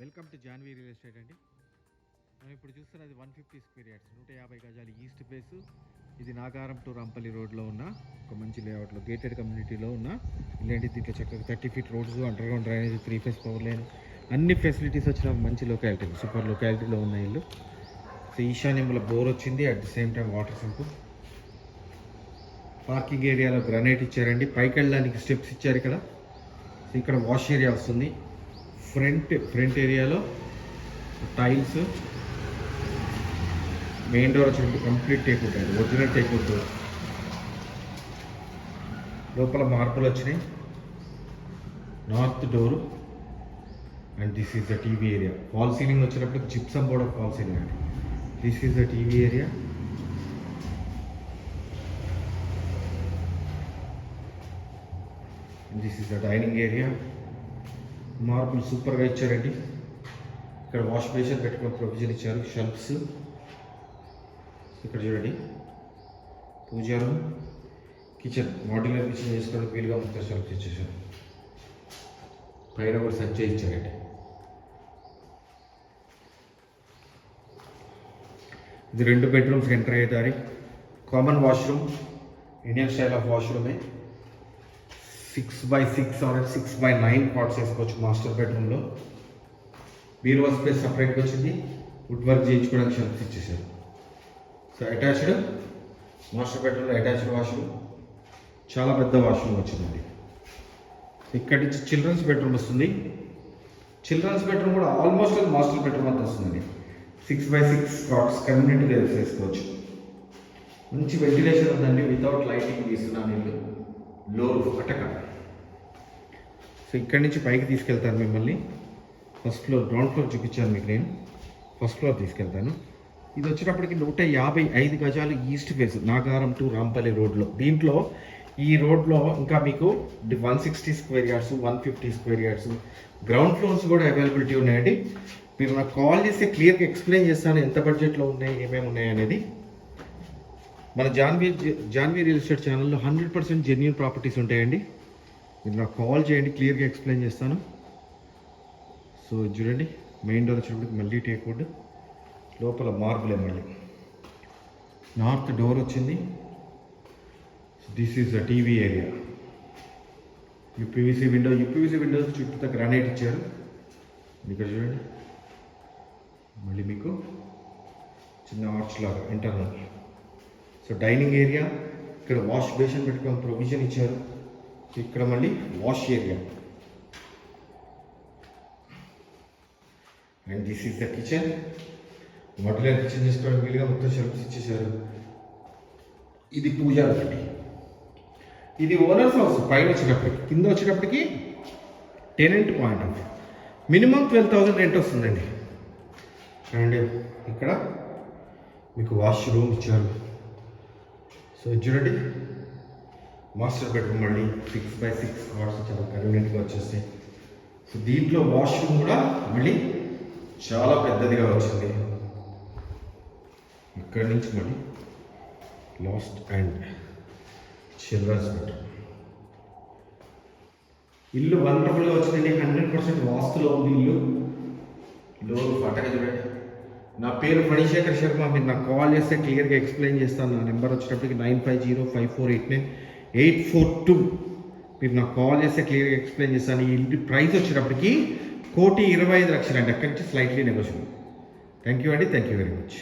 Welcome to Janhvi real estate అండి. మనం ఇప్పుడు చూస్తున్నది 150 స్క్వేర్ యార్డ్స్ 150 గజాలు ఈస్ట్ ఫేస్. ఇది నాగారం టు రాంపల్లి రోడ్లో ఉన్న ఒక మంచి లేఅవుట్లో గేటెడ్ కమ్యూనిటీలో ఉన్న ఇలాంటి దీంట్లో చక్కగా 30 feet roads, under ground drainage, 3 phase power line, అన్ని ఫెసిలిటీస్ వచ్చిన మంచి లొకాలిటీ, సూపర్ లొకాలిటీలో ఉన్న ఇల్లు. సో ఈశాన్యంలో బోర్ వచ్చింది, at the same time water sump. Parking ఏరియాలో గ్రానైట్ ఇచ్చారండి. పైకి వెళ్ళడానికి స్టెప్స్ ఇచ్చారు ఇక్కడ. సో ఇక్కడ వాష్ ఏరియా వస్తుంది. ఫ్రంట్ ఏరియాలో టైల్స్, మెయిన్ డోర్ వచ్చి కంప్లీట్ టేక్వుడ్ అండి, ఒరిజినల్ టేక్వుడ్. లోపల మార్పులు వచ్చినాయి. North door and this is the TV area. Fall ceiling వచ్చినప్పుడు gypsum board of fall ceiling అండి. This is the TV area. This is the dining area. మార్పులు సూపర్గా ఇచ్చారండి. ఇక్కడ వాష్ బేసిన్ పెట్టుకుని ప్రొవిజన్ ఇచ్చారు. షెల్ఫ్స్ ఇక్కడ చూడండి. పూజా రూమ్, కిచెన్, మాడ్యులర్ కిచెన్ చేసుకోవడానికి వీలుగా మొత్తం షెల్ఫ్స్ ఇచ్చేసారు. పైన కూడా సంచే ఇచ్చారండి. ఇది 2 బెడ్రూమ్స్ ఎంటర్ అయ్యే దారి. Common washroom, Indian style of వాష్రూమే. 6x6 ఆర్ 6x9 పాట్స్ వేసుకోవచ్చు మాస్టర్ బెడ్రూమ్లో. బీరువా స్పేస్ సపరేట్గా వచ్చింది. వుడ్ వర్క్ చేయించుకోవడానికి షెల్ఫ్స్ ఇచ్చేసారు. సో అటాచ్డ్ మాస్టర్ బెడ్రూమ్లో అటాచ్డ్ వాష్రూమ్, చాలా పెద్ద వాష్రూమ్ వచ్చిందండి. ఇక్కడి నుంచి చిల్డ్రన్స్ బెడ్రూమ్ వస్తుంది. చిల్డ్రన్స్ బెడ్రూమ్ కూడా ఆల్మోస్ట్ మాస్టర్ బెడ్రూమ్ అంతా వస్తుందండి. 6x6 కాట్స్ కమ్యూనిటీగా వేసుకోవచ్చు. మంచి వెంటిలేషన్ ఉందండి. వితౌట్ లైటింగ్ తీస్తున్నాను ఇల్లు. లో అటక. సో ఇక్కడి నుంచి పైకి తీసుకెళ్తాను మిమ్మల్ని. ఫస్ట్ ఫ్లోర్, గ్రౌండ్ ఫ్లోర్ చూపించాను మీకు నేను. ఫస్ట్ ఫ్లోర్ తీసుకెళ్తాను. ఇది వచ్చేటప్పటికి 155 గజాలు east face, Nagaram to Rampalli రోడ్లో. దీంట్లో ఈ రోడ్లో ఇంకా మీకు 160 square yards, 150 square yards, ground floors కూడా అవైలబిలిటీ ఉన్నాయండి. మీరు నాకు కాల్ చేస్తే క్లియర్గా ఎక్స్ప్లెయిన్ చేస్తాను ఎంత బడ్జెట్లో ఉన్నాయి, ఏమేమి ఉన్నాయి అనేది. మన జాన్వీ రియల్ ఎస్టేట్ ఛానల్లో 100% జెన్యూన్ ప్రాపర్టీస్ ఉంటాయండి. మీరు నాకు కాల్ చేయండి, క్లియర్గా ఎక్స్ప్లెయిన్ చేస్తాను. సో చూడండి, మెయిన్ డోర్ వచ్చినప్పటికి మళ్ళీ టేక్వుడ్, లోపల మార్బులే. మళ్ళీ నార్త్ డోర్ వచ్చింది. This is the TV area. UPVC Windows చుట్టూ గ్రానైట్ ఇచ్చారు. ఇక్కడ చూడండి, మళ్ళీ మీకు చిన్న ఆర్చ్ లాగా ఇంటర్నల్. సో డైనింగ్ ఏరియా, ఇక్కడ వాష్ బేసిన్ పెట్టుకుని ప్రొవిజన్ ఇచ్చారు. ఇక్కడ మళ్ళీ wash area. And this is the kitchen. Modular kitchen చేసుకోవడానికి వీలుగా మొత్తం షెల్ఫ్స్ ఇచ్చేసారు. ఇది పూజా రూమ్. ఇది ఓనర్స్ హౌస్. పైన వచ్చేటప్పటికి, కింద వచ్చేటప్పటికి tenant point of minimum 12,000 rent వస్తుందండి. అండ్ ఇక్కడ మీకు వాష్ రూమ్ ఇచ్చారు. సో చూడండి, మాస్టర్ బెడ్రూమ్ మళ్ళీ 6x6 కార్డ్స్ చాలా కన్వీనియంట్గా వచ్చేస్తాయి. సో దీంట్లో వాష్రూమ్ కూడా మళ్ళీ చాలా పెద్దదిగా వచ్చింది. ఇక్కడి నుంచి మళ్ళీ లాస్ట్ అండ్ చిల్డ్రన్స్ బెడ్రూమ్. ఇల్లు వండర్ఫుల్గా వచ్చిందండి. 100% వాస్తులో ఉంది ఇల్లు. లోరు ఫటగా చూడండి. నా పేరు ఫణిశేఖర్ శర్మ. మీరు నాకు కాల్ చేస్తే క్లియర్గా ఎక్స్ప్లెయిన్ చేస్తాను. నా నెంబర్ వచ్చేటప్పటికి 9505489842. మీరు నాకు కాల్ చేస్తే క్లియర్గా ఎక్స్ప్లెయిన్ చేస్తాను. ఈ ఇంటి ప్రైస్ వచ్చేటప్పటికి 1,25,00,000 అండి. అక్కడి నుంచి స్లైట్లీ నెగోషియబుల్. థ్యాంక్ యూ అండి. Thank you very much.